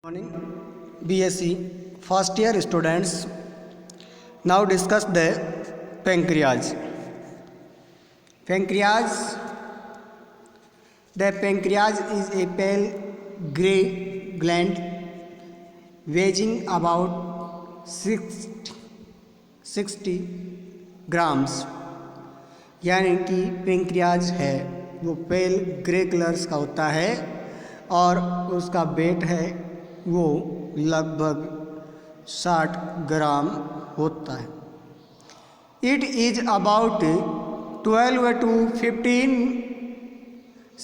Morning, BSc first year students. Now discuss the pancreas. Pancreas. The pancreas is a pale gray gland weighing about 60 grams, यानी कि pancreas है वो पेल grey colours का होता है और उसका वेट है वो लगभग 60 ग्राम होता है। It is about 12 to 15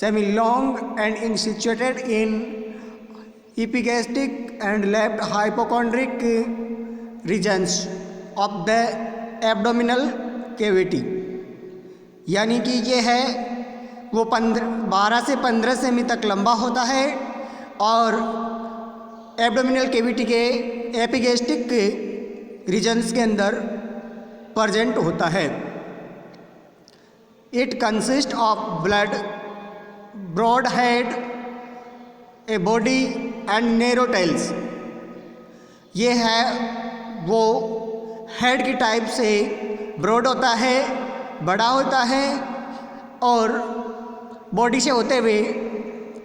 semi long and in situated in epigastric and left hypochondric regions of the abdominal cavity, यानी कि ये है वो 12 से 15 सेमी तक लंबा होता है और एब्डोमिनल कैविटी के एपिगेस्टिक रीजन्स के अंदर प्रेजेंट होता है। It consist of blood, broad head, a body and narrow tails. ये है वो हेड की टाइप से ब्रॉड होता है, बड़ा होता है और बॉडी से होते हुए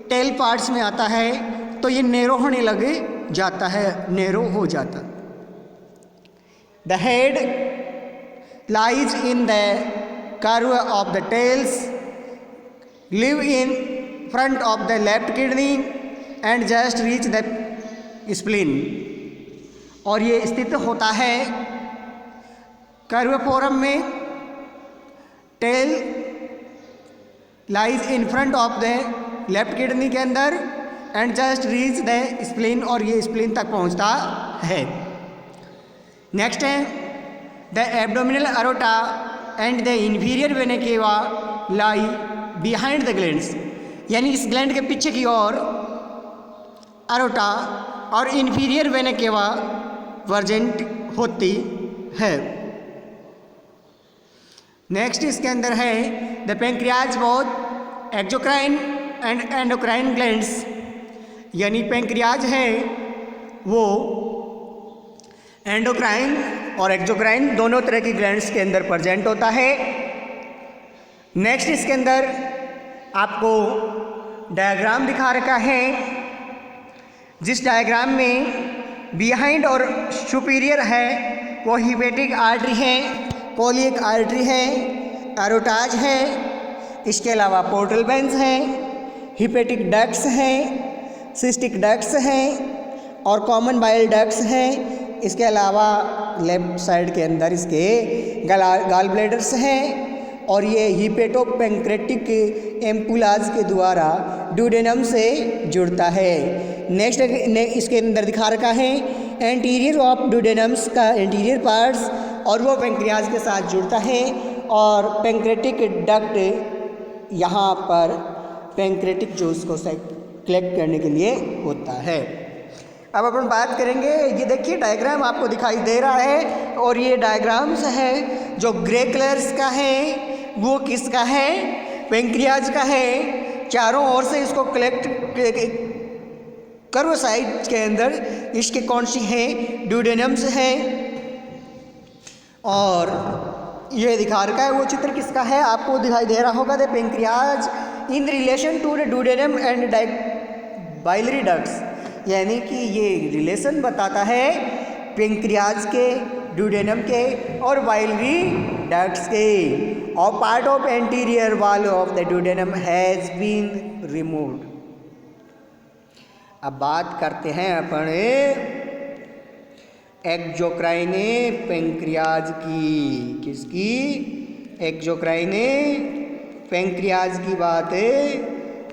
टेल पार्ट्स में आता है तो ये नैरो होने लग जाता है, नैरो हो जाता। The head lies in the curve of the tails, live in front of the left kidney and just reach the spleen. और ये स्थित होता है कर्व फॉर्म में। Tail lies in front of the left kidney के अंदर and just reach the spleen, और ये स्प्लीन तक पहुंचता है। नेक्स्ट है the abdominal aorta and the inferior vena cava lie behind the glands, यानी इस ग्लैंड के पीछे की ओर अरोटा और इंफीरियर वेना केवा वर्जेंट होती है। नेक्स्ट इसके अंदर है the pancreas both exocrine and endocrine glands, यानी पेंक्रियाज है वो एंडोक्राइन और एक्सोक्राइन दोनों तरह की ग्लैंड्स के अंदर प्रेजेंट होता है। नेक्स्ट इसके अंदर आपको डायग्राम दिखा रखा है, जिस डायग्राम में बिहाइंड और सुपीरियर है वो हिपेटिक आर्टरी है, कोलियक आर्टरी है, एरोटाज है, इसके अलावा पोर्टल वेन्स हैं, हिपेटिक डक्ट्स हैं, सिस्टिक डक्ट्स हैं और कॉमन बाइल डक्ट्स हैं। इसके अलावा लेफ्ट साइड के अंदर इसके गाल ब्लैडर्स हैं और ये हिपेटोपेंक्रेटिक एम्पुलाज के द्वारा ड्यूडेनम से जुड़ता है। नेक्स्ट इसके अंदर दिखा रखा है एंटीरियर ऑफ ड्यूडेनम्स का एंटीरियर पार्ट्स, और वो पेंक्रियाज के साथ जुड़ता है और पेंक्रेटिक डक्ट यहाँ पर पेंक्रेटिक जूस को कलेक्ट करने के लिए होता है। अब अपन बात करेंगे, ये देखिए डायग्राम आपको दिखाई दे रहा है और ये डायग्राम्स है जो ग्रे कलर्स का है वो किसका है, पेंक्रियाज का है। चारों ओर से इसको कलेक्ट कर्व साइड के अंदर इसके कौन सी है, ड्यूडेनम्स है। और ये दिखा रखा है वो चित्र किसका है, आपको दिखाई दे रहा होगा, the pancreas in relation to the duodenum and biliary ducts, यानी कि ये रिलेशन बताता है पेंक्रियाज के, ड्यूडेनम के और बाइलरी डक्ट्स के। और part of anterior wall of the duodenum has been removed. अब बात करते हैं अपन एक्सोक्राइने पेंक्रियाज की। किसकी? एक्सोक्राइने पेंक्रियाज की बात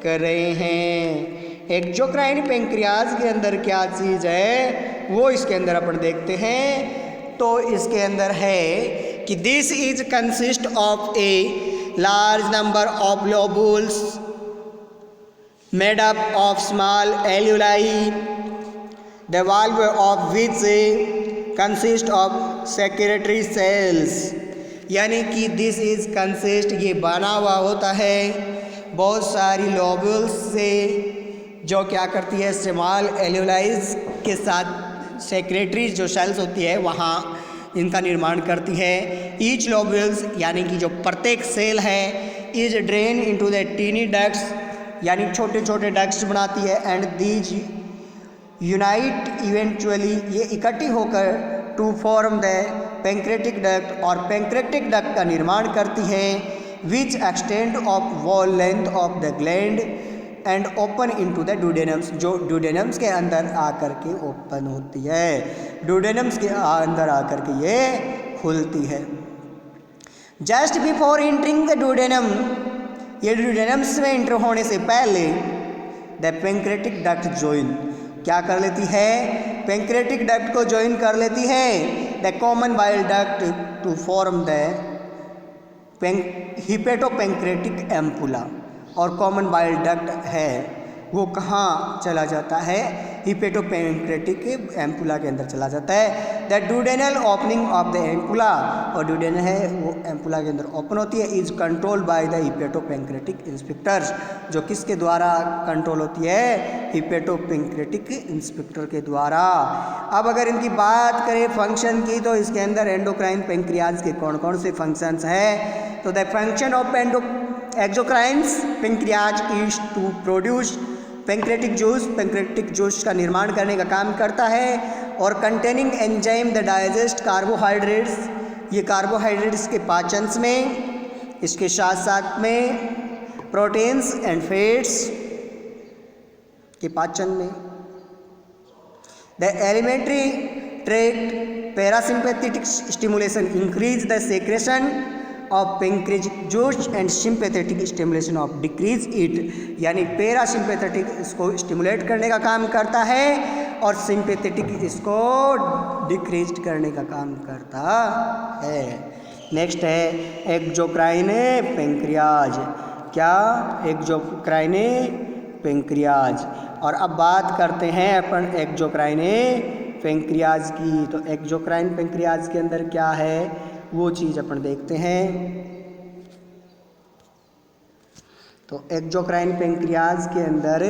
कर रहे हैं। एक्सोक्राइन पेंक्रियाज के अंदर क्या चीज़ है वो इसके अंदर अपन देखते हैं। तो इसके अंदर है कि this is consist of a large number of lobules made up of small alveoli, the valve of which consist of secretory cells, यानी कि दिस इज कंसिस्ट ये बना हुआ होता है बहुत सारी लोब्यूल्स से जो क्या करती है, स्मॉल एल्यूलाइज के साथ सेक्रेटरीज जो सेल्स होती है वहाँ इनका निर्माण करती है। ईच लोब्यूल्स यानी कि जो प्रत्येक सेल है is drain into the tiny ducts यानी छोटे छोटे डक्ट्स बनाती है। एंड दीज यूनाइट इवेंचुअली ये इकट्ठी होकर to form the pancreatic duct और पेंक्रेटिक डक्ट का निर्माण करती है। Which extend of wall length of the gland and open into the duodenums जो ड्यूडेनम्स के अंदर आकर के ओपन होती है, ड्यूडेनम्स के अंदर आकर के ये खुलती है। Just before entering the duodenum ये ड्यूडेनम्स में एंटर होने से पहले द पेंक्रेटिक डक्ट ज्वाइन क्या कर लेती है, पेंक्रेटिक डक्ट को ज्वाइन कर लेती है the common bile duct to form the hepatopancreatic ampulla. और कॉमन बाइल डक्ट है वो कहाँ चला जाता है, हिपेटोपेंक्रेटिक एम्पुला के अंदर चला जाता है। The duodenal opening of the ampulla और ड्यूडेनल है वो एम्पुला के अंदर ओपन होती है। Is control by the hepatopancreatic inspectors जो किसके द्वारा कंट्रोल होती है, हिपेटोपेंक्रेटिक इंस्पेक्टर के द्वारा। अब अगर इनकी बात करें फंक्शन की तो इसके अंदर एंडोक्राइन पेंक्रियाज के कौन कौन से फंक्शंस हैं, तो the function of exocrines pancreas is to produce pancreatic juice, pancreatic juice का निर्माण करने का काम करता है। और containing enzyme the digest carbohydrates ये कार्बोहाइड्रेट्स के पाचन में, इसके साथ साथ में प्रोटीन्स एंड फैट्स के पाचन में। The alimentary tract parasympathetic stimulation increase the secretion of pancreatic juice and sympathetic stimulation of decrease it यानी पैरासिम्पैथेटिक इसको स्टिमुलेट करने का काम करता है और सिंपैथेटिक इसको डिक्रीज करने का काम करता है। नेक्स्ट है एक्सोक्राइन पेंक्रियाज, क्या एक्सोक्राइन पेंक्रियाज। और अब बात करते हैं अपन एक्सोक्राइन पेंक्रियाज की, तो एक्सोक्राइन पेंक्रियाज के अंदर क्या है वो चीज़ अपन देखते हैं। तो एक्सोक्राइन पेंक्रियाज के अंदर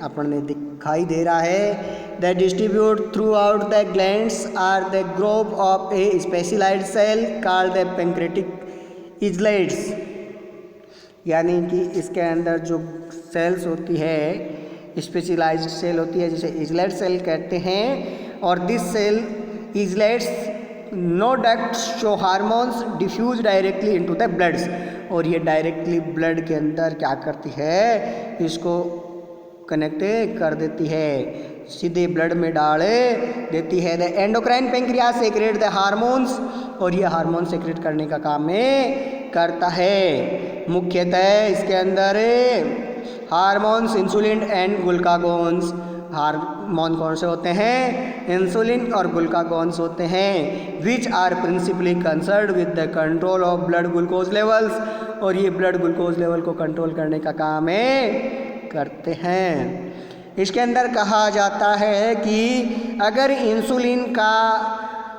अपन ने दिखाई दे रहा है the distribute throughout the glands are the grove of a specialised cell called the pancreatic islets यानी कि इसके अंदर जो सेल्स होती है स्पेशलाइज्ड सेल होती है जिसे इजलेट सेल कहते हैं। और this cell islets no ducts show hormones diffuse directly into the bloods और ये डायरेक्टली ब्लड के अंदर क्या करती है, इसको कनेक्ट कर देती है, सीधे ब्लड में डाल देती है। The endocrine pancreas secrete the hormones और ये हार्मोन सेक्रेट करने का काम में करता है। मुख्यतः इसके अंदर hormones insulin and glucagons, hormone कौन से होते हैं, इंसुलिन और ग्लूकागोन्स होते हैं। Which are principally concerned with the control of blood glucose levels और ये ब्लड ग्लूकोज लेवल को कंट्रोल करने का काम करते हैं। इसके अंदर कहा जाता है कि अगर इंसुलिन का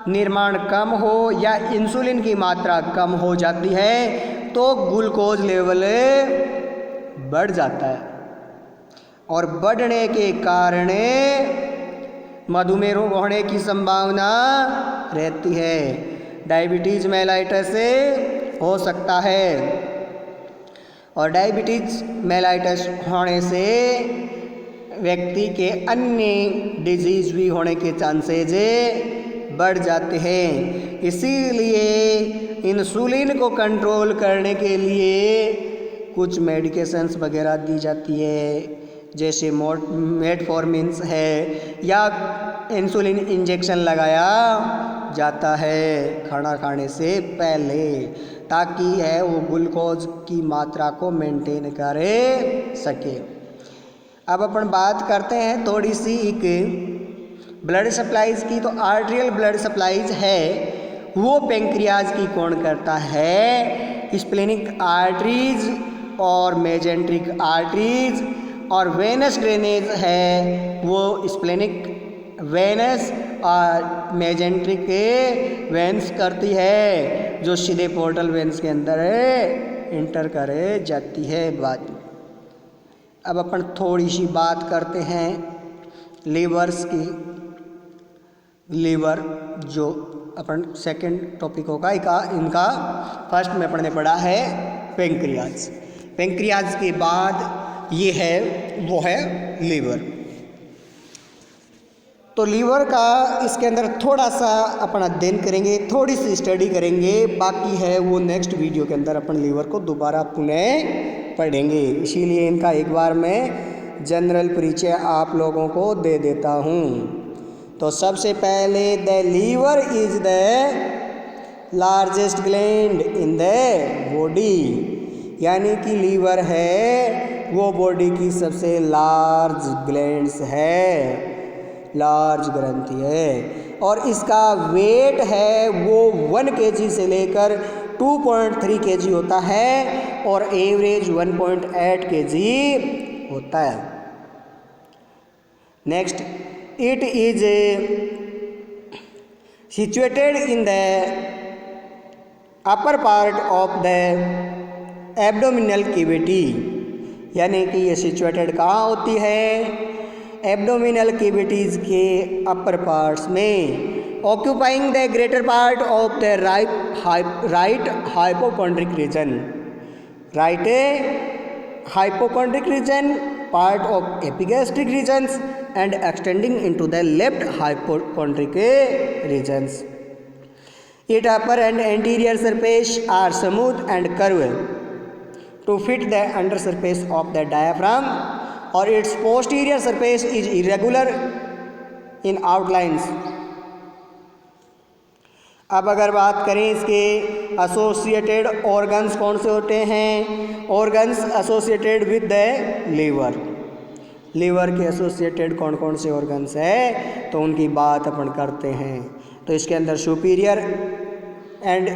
निर्माण कम हो या इंसुलिन की मात्रा कम हो जाती है तो ग्लूकोज लेवल बढ़ जाता है और बढ़ने के कारण मधुमेह रोग होने की संभावना रहती है। डायबिटीज मेलाइटस से हो सकता है और डायबिटीज मेलाइटस होने से व्यक्ति के अन्य डिजीज भी होने के चांसेज बढ़ जाते हैं। इसीलिए इंसुलिन को कंट्रोल करने के लिए कुछ मेडिकेशंस वगैरह दी जाती है जैसे मेटफॉर्मिन है या इंसुलिन इंजेक्शन लगाया जाता है खाना खाने से पहले ताकि है वो ग्लूकोज की मात्रा को मेंटेन कर सके। अब अपन बात करते हैं थोड़ी सी एक ब्लड सप्लाईज की। तो आर्टेरियल ब्लड सप्लाईज है वो पेंक्रियाज की कौन करता है, स्प्लेनिक आर्टरीज और मेजेंट्रिक आर्टरीज। और वेनस ड्रेनेज है वो स्प्लेनिक वेनस और मेजेंट्रिक वेंस करती है जो सीधे पोर्टल वेंस के अंदर इंटर करे जाती है। बाद अब अपन थोड़ी सी बात करते हैं लीवर्स की। लीवर जो अपन सेकंड टॉपिक होगा इनका फर्स्ट में अपन ने पढ़ा है पेंक्रियाज। पेंक्रियाज के बाद ये है वो है लीवर। तो लीवर का इसके अंदर थोड़ा सा अपन अध्ययन करेंगे, थोड़ी सी स्टडी करेंगे, बाकी है वो नेक्स्ट वीडियो के अंदर अपन लीवर को दोबारा पुनः पढ़ेंगे। इसीलिए इनका एक बार मैं जनरल परिचय आप लोगों को दे देता हूँ। तो सबसे पहले the liver is the largest gland in the body, यानी कि लीवर है वो बॉडी की सबसे लार्ज ग्लैंड्स है, लार्ज ग्रंथि है। और इसका वेट है वो 1 kg से लेकर 2.3 kg होता है और एवरेज 1.8 kg होता है। Next, it is situated in the upper part of the abdominal cavity, यानी कि ये सिचुएटेड कहाँ होती है? एब्डोमिनल कैविटीज़ के अपर पार्ट्स में, occupying the greater part of the right hypochondriac region, right hypochondriac region, part of epigastric regions and extending into the left hypochondriac regions. Its upper and anterior surface are smooth and curved to fit the under surface of the diaphragm, or its posterior surface is irregular in outlines. अब अगर बात करें इसके associated organs कौन से होते हैं, organs associated with the liver, liver के एसोसिएटेड कौन कौन से ऑर्गन्स है तो उनकी बात अपन करते हैं। तो इसके अंदर सुपीरियर एंड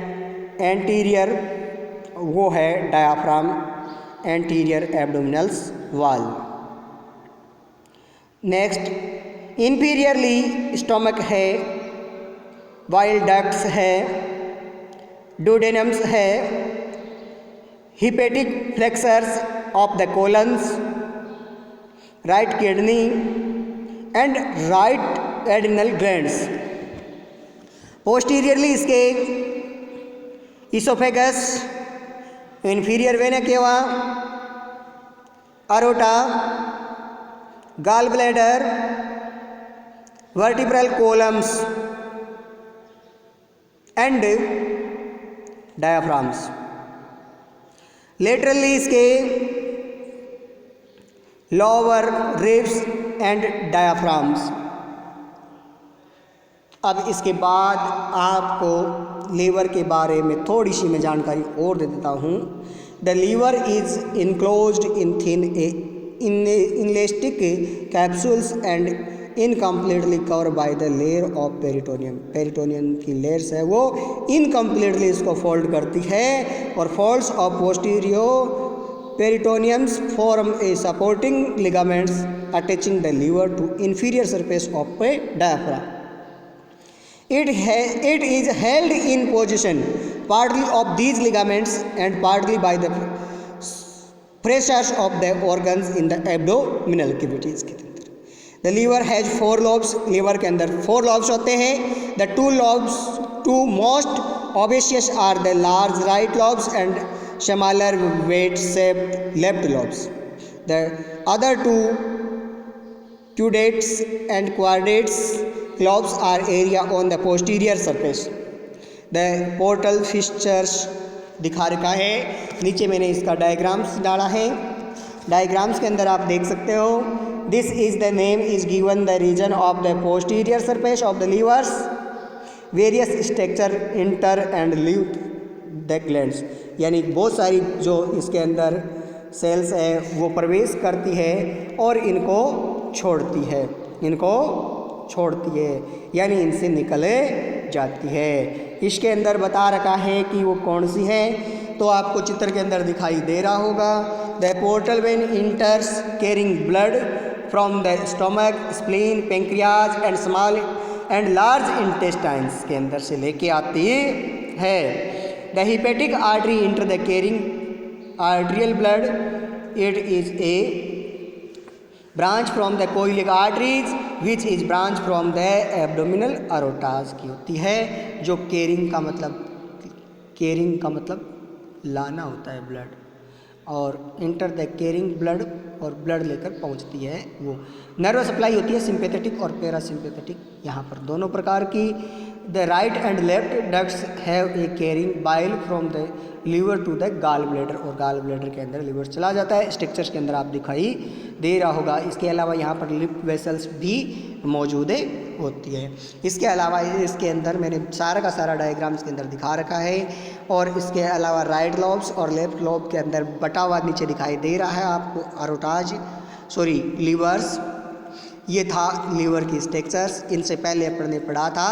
एंटीरियर वो है diaphragm, anterior abdominals wall. Next, inferiorly stomach है, वाइल डक्ट्स है, डुडेनम्स है, hepatic flexures of the colons, right kidney and right adrenal glands. Posteriorly इसके oesophagus, inferior vena cava, aorta, gall bladder, vertebral columns and diaphragms. Laterally इसके lower ribs and diaphragms. अब इसके बाद आपको liver के बारे में थोड़ी सी मैं जानकारी और दे देता हूँ। The liver is enclosed in thin inelastic capsules and incompletely cover by the layer of peritoneum. Peritoneum की लेयर्स है वो इनकम्प्लीटली इसको फोल्ड करती है और folds of posterior peritoneums form a supporting ligaments attaching the liver to inferior surface of a diaphragm. It is held in position partly of these ligaments and partly by the pressures of the organs in the abdominal cavities. The liver has 4 lobes. liver के अंदर 4 lobes होते हैं. The two most obvious are the large right lobes and smaller weight-shaped left lobes. The other two, caudates and quadrates lobes are area on the posterior surface. The portal fissures दिखा रखा है, नीचे मैंने इसका diagrams डाला है. Diagrams के अंदर आप देख सकते हो. This is the name is given the region of the posterior surface of the livers. Various structure enter and leave the glands. यानी बहुत सारी जो इसके अंदर सेल्स है वो प्रवेश करती है और इनको छोड़ती है यानी इनसे निकले जाती है. इसके अंदर बता रखा है कि वो कौन सी है, तो आपको चित्र के अंदर दिखाई दे रहा होगा. The portal vein enters carrying blood from the stomach, spleen, pancreas and small and large intestines के अंदर से लेके आती है. The hepatic artery enter the carrying arterial blood. It is a branch from the coeliac arteries which is branch from the abdominal aortas की होती है, जो केरिंग का मतलब लाना होता है ब्लड, और इंटर द कैरिंग ब्लड, और ब्लड लेकर पहुंचती है वो। नर्व सप्लाई होती है सिंपैथेटिक और पैरासिम्पैथेटिक, यहाँ पर दोनों प्रकार की। The right and left ducts have a carrying bile from the liver to the gall bladder, और गाल ब्लैडर के अंदर लीवर चला जाता है। स्ट्रक्चर्स के अंदर आप दिखाई दे रहा होगा। इसके अलावा यहाँ पर लिप वेसल्स भी मौजूद होती है। इसके अलावा इसके अंदर मैंने सारा का सारा डायग्राम्स के अंदर दिखा रखा है, और इसके अलावा राइट लॉब्स और लेफ्ट लॉब के अंदर बटा हुआ नीचे दिखाई दे रहा है आपको लीवर्स। ये था लीवर की स्ट्रक्चर्स। इनसे पहले अपन ने पढ़ा था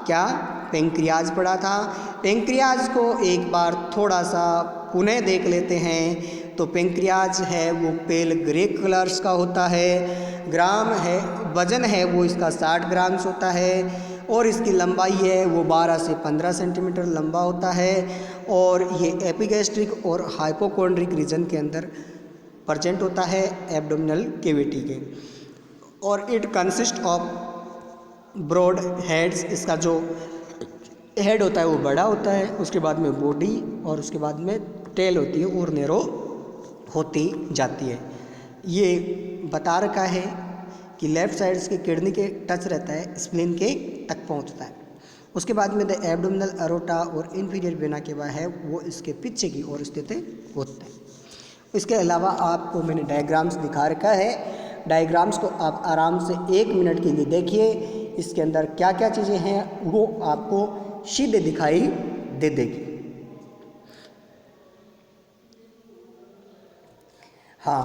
क्या, पेंक्रियाज पढ़ा था। पेंक्रियाज को एक बार थोड़ा सा पुनः देख लेते हैं। तो पेंक्रियाज है वो पेल ग्रे कलर्स का होता है। ग्राम है, वजन है वो इसका 60 ग्राम्स होता है, और इसकी लंबाई है वो 12 से 15 सेंटीमीटर लंबा होता है, और ये एपिगैस्ट्रिक और हाइपोकोंड्रिक रीजन के अंदर प्रेजेंट होता है एब्डोमिनल कैविटी के। और it consist of broad heads, इसका जो हेड होता है वो बड़ा होता है, उसके बाद में बॉडी, और उसके बाद में टेल होती है और नैरो होती जाती है। ये बता रखा है कि लेफ्ट साइड के किडनी के टच रहता है, स्प्लीन के तक पहुंचता है। उसके बाद में द एब्डोमिनल अरोटा और इंफीरियर वेना केवा है वो इसके पीछे की ओर स्थित होते हैं। इसके अलावा आपको मैंने डायग्राम्स दिखा रखा है। डायग्राम्स को आप आराम से 1 मिनट के लिए देखिए। इसके अंदर क्या क्या चीज़ें हैं वो आपको सीधे दिखाई दे देगी। हाँ,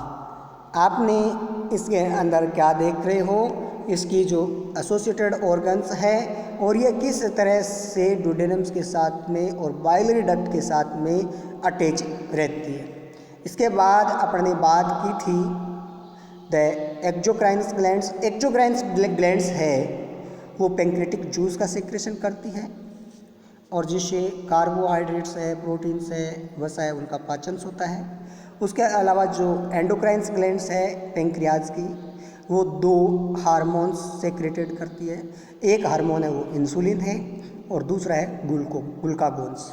आपने इसके अंदर क्या देख रहे हो, इसकी जो एसोसिएटेड ऑर्गन्स है, और ये किस तरह से डुडेनम्स के साथ में और बाइलरी डक्ट के साथ में अटैच रहती है। इसके बाद अपने बात की थी द एक्सोक्राइन्स ग्लैंड्स। एक्सोक्राइन्स ग्लैंड्स है वो पेंक्रेटिक जूस का सेक्रेशन करती है, और जिससे कार्बोहाइड्रेट्स है, प्रोटीन्स है, वसा है, उनका पाचन होता है। उसके अलावा जो एंडोक्राइन्स ग्लैंड्स है पेंक्रियाज की, वो 2 हार्मोन्स सेक्रेटेड करती है। एक हार्मोन है वो इंसुलिन है, और दूसरा है ग्लूकागोन्स।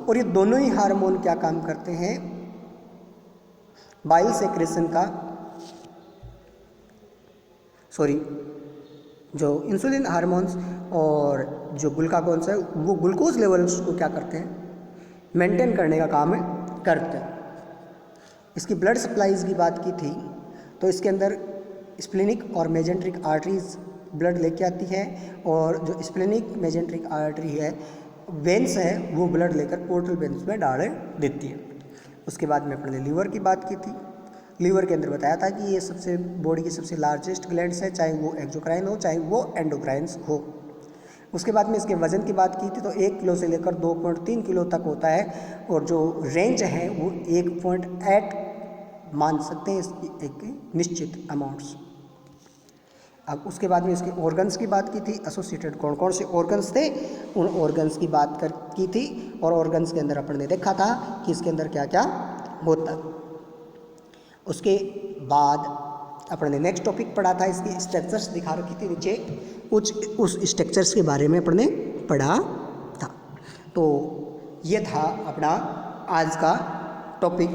और ये दोनों ही हार्मोन क्या काम करते हैं, बाइल सेक्रेशन का जो इंसुलिन हार्मोन्स और जो ग्लूकागोन्स है वो ग्लूकोज लेवल्स को क्या करते हैं, मेंटेन करने का काम करते हैं। इसकी ब्लड सप्लाईज की बात की थी, तो इसके अंदर स्प्लेनिक और मेजेंट्रिक आर्टरीज ब्लड लेके आती है, और जो स्प्लेनिक मेजेंट्रिक आर्टरी है, वेन्स है, वो ब्लड लेकर पोर्टल वेन्स में डाल देती है। उसके बाद में अपने लीवर की बात की थी। लीवर के अंदर बताया था कि ये सबसे बॉडी की सबसे लार्जेस्ट ग्लैंड्स है, चाहे वो एक्सोक्राइन हो चाहे वो एंडोक्राइन्स हो। उसके बाद में इसके वजन की बात की थी, तो 1 किलो से लेकर 2.3 किलो तक होता है, और जो रेंज है वो 1.8 मान सकते हैं इसकी एक निश्चित अमाउंट्स। अब उसके बाद में इसके ऑर्गन्स की बात की थी, एसोसिएटेड कौन कौन से ऑर्गन्स थे, उन ऑर्गन्स की बात की थी, और ऑर्गन्स के अंदर अपन ने देखा था कि इसके अंदर क्या क्या होता। उसके बाद अपन ने नेक्स्ट टॉपिक पढ़ा था, इसकी स्ट्रक्चर्स दिखा रखी थी नीचे, उस स्ट्रक्चर्स के बारे में अपन ने पढ़ा था। तो ये था अपना आज का टॉपिक।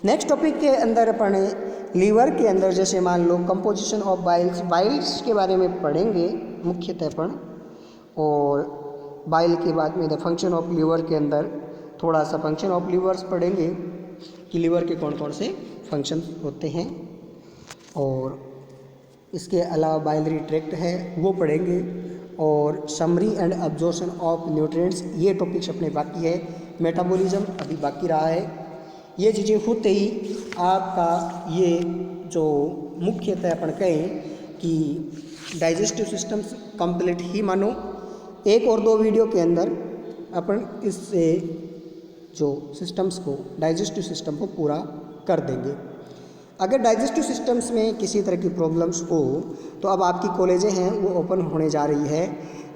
नेक्स्ट टॉपिक के अंदर अपन लीवर के अंदर जैसे मान लो कंपोजिशन ऑफ बाइल्स के बारे में पढ़ेंगे मुख्यतः अपन, और बाइल के बाद में द फंक्शन ऑफ लीवर के अंदर थोड़ा सा फंक्शन ऑफ लीवर्स पढ़ेंगे कि लीवर के कौन कौन से फंक्शन होते हैं, और इसके अलावा बाइलरी ट्रैक्ट है वो पढ़ेंगे, और summary and absorption of nutrients ये टॉपिक्स अपने बाकी है। मेटाबॉलिज्म अभी बाकी रहा है। ये चीज़ें होते ही आपका ये जो मुख्यतः अपन कहें कि डाइजेस्टिव सिस्टम्स कंप्लीट ही मानो। 1 और 2 वीडियो के अंदर अपन इससे जो सिस्टम्स को, डाइजेस्टिव सिस्टम को पूरा कर देंगे। अगर डाइजेस्टिव सिस्टम्स में किसी तरह की प्रॉब्लम्स हो तो अब आपकी कॉलेजें हैं वो ओपन होने जा रही है,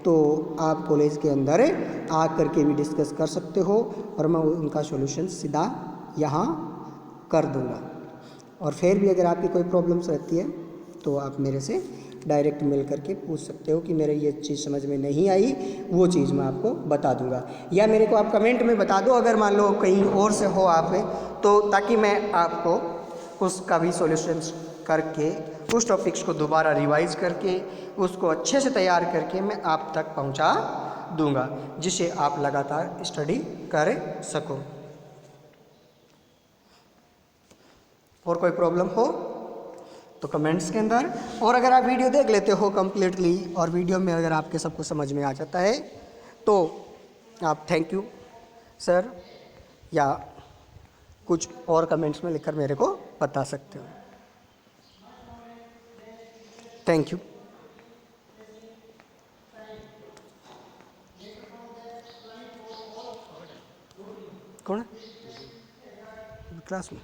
तो आप कॉलेज के अंदर आ करके भी डिस्कस कर सकते हो, और मैं उनका सॉल्यूशन सीधा यहाँ कर दूँगा। और फिर भी अगर आपकी कोई प्रॉब्लम्स रहती है तो आप मेरे से डायरेक्ट मिल करके पूछ सकते हो कि मेरे ये चीज़ समझ में नहीं आई, वो चीज़ मैं आपको बता दूंगा। या मेरे को आप कमेंट में बता दो अगर मान लो कहीं और से हो आप, तो ताकि मैं आपको उसका भी सॉल्यूशंस करके उस टॉपिक्स को दोबारा रिवाइज करके उसको अच्छे से तैयार करके मैं आप तक पहुंचा दूंगा, जिसे आप लगातार स्टडी कर सको। और कोई प्रॉब्लम हो तो कमेंट्स के अंदर, और अगर आप वीडियो देख लेते हो कंप्लीटली और वीडियो में अगर आपके सब कुछ समझ में आ जाता है तो आप थैंक यू सर या कुछ और कमेंट्स में लिखकर मेरे को बता सकते हो। Thank you. कौन है क्लास में?